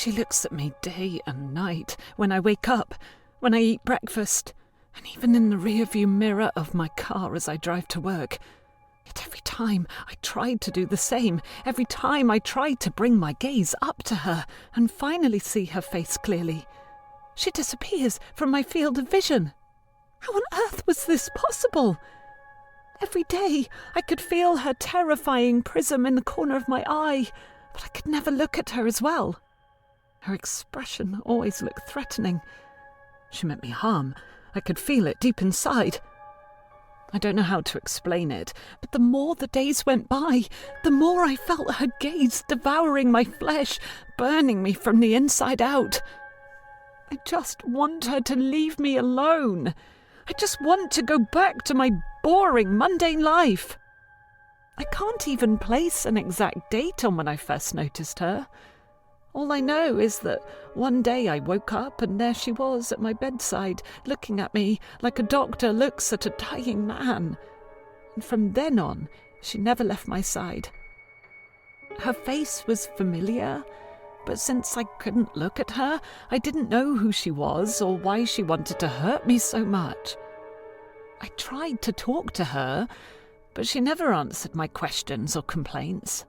She looks at me day and night, when I wake up, when I eat breakfast, and even in the rearview mirror of my car as I drive to work. Yet every time I tried to do the same, every time I tried to bring my gaze up to her and finally see her face clearly, she disappears from my field of vision. How on earth was this possible? Every day I could feel her terrifying prism in the corner of my eye, but I could never look at her as well. Her expression always looked threatening. She meant me harm. I could feel it deep inside. I don't know how to explain it, but the more the days went by, the more I felt her gaze devouring my flesh, burning me from the inside out. I just want her to leave me alone. I just want to go back to my boring, mundane life. I can't even place an exact date on when I first noticed her. All I know is that one day I woke up and there she was at my bedside, looking at me like a doctor looks at a dying man. And from then on, she never left my side. Her face was familiar, but since I couldn't look at her, I didn't know who she was or why she wanted to hurt me so much. I tried to talk to her, but she never answered my questions or complaints.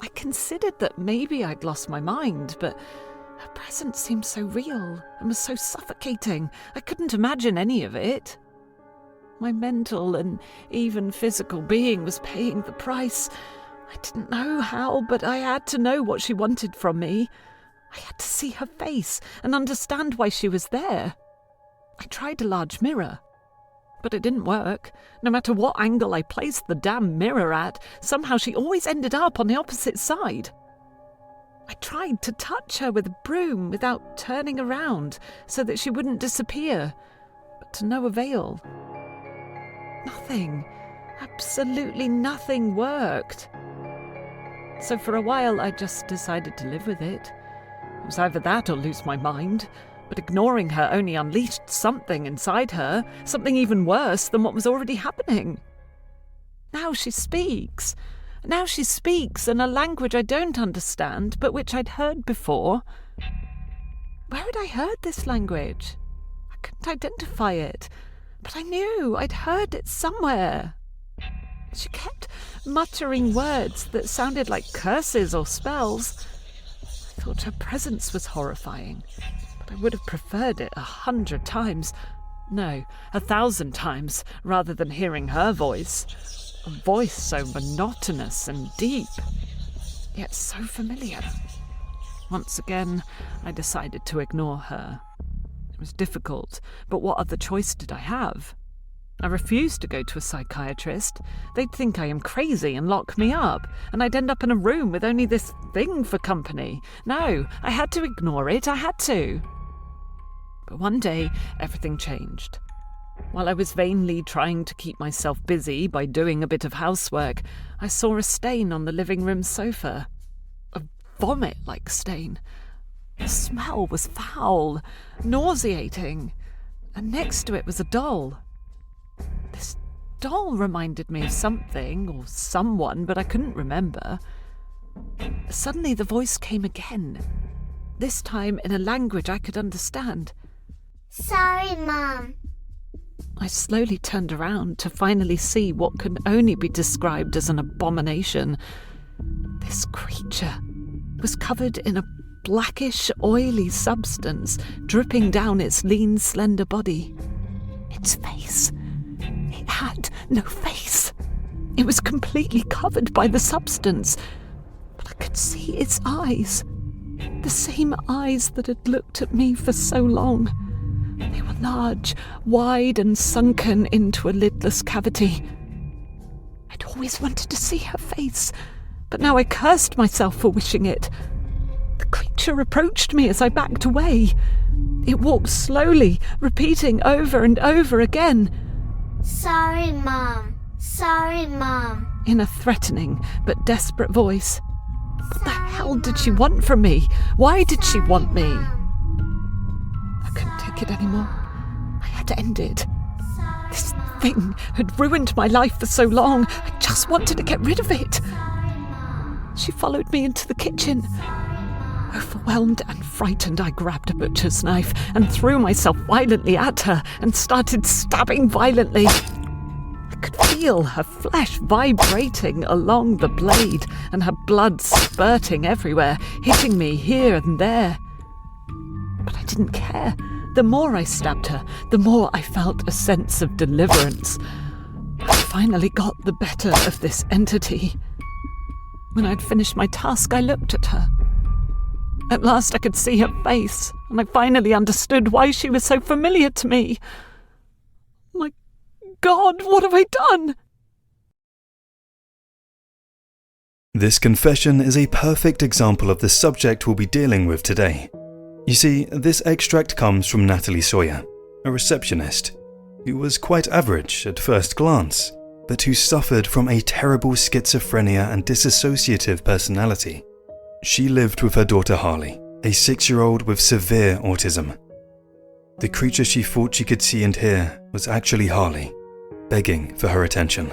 I considered that maybe I'd lost my mind, but her presence seemed so real and was so suffocating. I couldn't imagine any of it. My mental and even physical being was paying the price. I didn't know how, but I had to know what she wanted from me. I had to see her face and understand why she was there. I tried a large mirror, but it didn't work. No matter what angle I placed the damn mirror at, somehow she always ended up on the opposite side. I tried to touch her with a broom without turning around so that she wouldn't disappear, but to no avail. Nothing, absolutely nothing worked. So for a while I just decided to live with it. It was either that or lose my mind. But ignoring her only unleashed something inside her, something even worse than what was already happening. Now she speaks in a language I don't understand, but which I'd heard before. Where had I heard this language? I couldn't identify it, but I knew I'd heard it somewhere. She kept muttering words that sounded like curses or spells. I thought her presence was horrifying. I would have preferred it 100 times, no, 1,000 times, rather than hearing her voice. A voice so monotonous and deep, yet so familiar. Once again, I decided to ignore her. It was difficult, but what other choice did I have? I refused to go to a psychiatrist. They'd think I am crazy and lock me up, and I'd end up in a room with only this thing for company. No, I had to ignore it, I had to. But one day, everything changed. While I was vainly trying to keep myself busy by doing a bit of housework, I saw a stain on the living room sofa. A vomit-like stain. The smell was foul, nauseating, and next to it was a doll. This doll reminded me of something or someone, but I couldn't remember. Suddenly the voice came again, this time in a language I could understand. Sorry, Mom. I slowly turned around to finally see what can only be described as an abomination. This creature was covered in a blackish, oily substance dripping down its lean, slender body. Its face. It had no face. It was completely covered by the substance, but I could see its eyes. The same eyes that had looked at me for so long. They were large, wide, and sunken into a lidless cavity. I'd always wanted to see her face, but now I cursed myself for wishing it. The creature approached me as I backed away. It walked slowly, repeating over and over again, Sorry, Mom. Sorry, Mom. in a threatening but desperate voice. What the hell did she want from me? Why did she want me? I couldn't take it anymore. I had to end it. This thing had ruined my life for so long. I just wanted to get rid of it. She followed me into the kitchen. Overwhelmed and frightened, I grabbed a butcher's knife and threw myself violently at her and started stabbing violently. I could feel her flesh vibrating along the blade and her blood spurting everywhere, hitting me here and there. But I didn't care. The more I stabbed her, the more I felt a sense of deliverance. I finally got the better of this entity. When I'd finished my task, I looked at her. At last I could see her face, and I finally understood why she was so familiar to me. My God, what have I done? This confession is a perfect example of the subject we'll be dealing with today. You see, this extract comes from Natalie Sawyer, a receptionist, who was quite average at first glance, but who suffered from a terrible schizophrenia and dissociative personality. She lived with her daughter Harley, a 6-year-old with severe autism. The creature she thought she could see and hear was actually Harley, begging for her attention.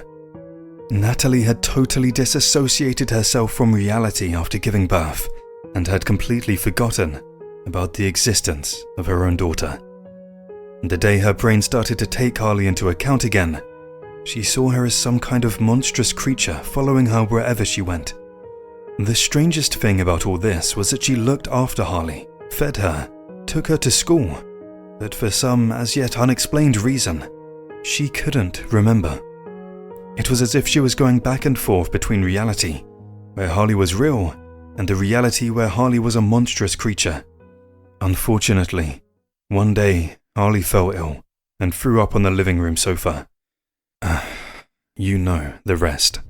Natalie had totally disassociated herself from reality after giving birth, and had completely forgotten about the existence of her own daughter. The day her brain started to take Harley into account again, she saw her as some kind of monstrous creature following her wherever she went. The strangest thing about all this was that she looked after Harley, fed her, took her to school, but for some as yet unexplained reason, she couldn't remember. It was as if she was going back and forth between reality, where Harley was real, and the reality where Harley was a monstrous creature. Unfortunately, one day Harley fell ill and threw up on the living room sofa. You know the rest.